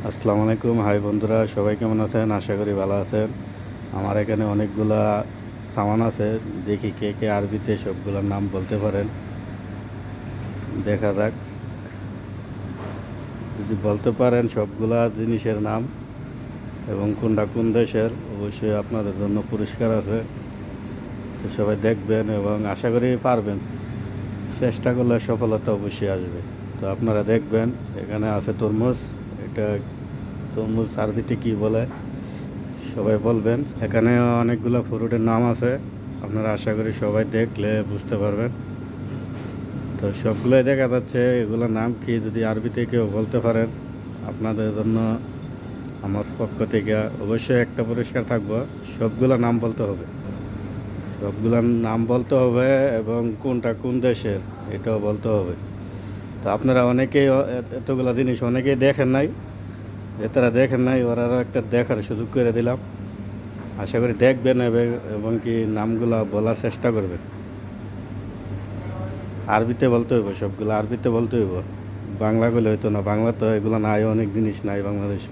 আসসালামু আলাইকুম। হাই বন্ধুরা, সবাই কেমন আছেন? আশা করি ভালো আছেন। আমার এখানে অনেকগুলা সামান আছে, দেখি কে কে আরবিতে সবগুলোর নাম বলতে পারেন। দেখা যাক, যদি বলতে পারেন সবগুলা জিনিসের নাম এবং কোনটা কোন দেশের, অবশ্যই আপনাদের জন্য পুরস্কার আছে। তো সবাই দেখবেন এবং আশা করি পারবেন। চেষ্টা করলে সফলতা অবশ্যই আসবে। তো আপনারা দেখবেন, এখানে আছে তরমুজ। এটা তরমুজ আরবিতে কী বলে সবাই বলবেন। এখানে অনেকগুলো ফ্রুটের নাম আছে, আপনারা আশা করি সবাই দেখলে বুঝতে পারবেন। তো সবগুলোই দেখা যাচ্ছে, এগুলোর নাম কি যদি আরবিতে কেউ বলতে পারেন, আপনাদের জন্য আমার পক্ষ থেকে অবশ্যই একটা পুরস্কার থাকবে। সবগুলো নাম বলতে হবে, সবগুলোর নাম বলতে হবে এবং কোনটা কোন দেশের এটাও বলতে হবে। তো আপনারা অনেকেই এতগুলো জিনিস অনেকেই দেখেন নাই, তারা দেখেন নাই, ওরাও একটা দেখার সুযোগ করে দিলাম। আশা করি দেখবেন এবং কি নামগুলো বলার চেষ্টা করবেন। আরবিতে বলতে হইব, সবগুলো আরবিতে বলতে হইব। বাংলা গুলো হইতো না, বাংলা তো এগুলো নাই, অনেক জিনিস নাই বাংলাদেশে।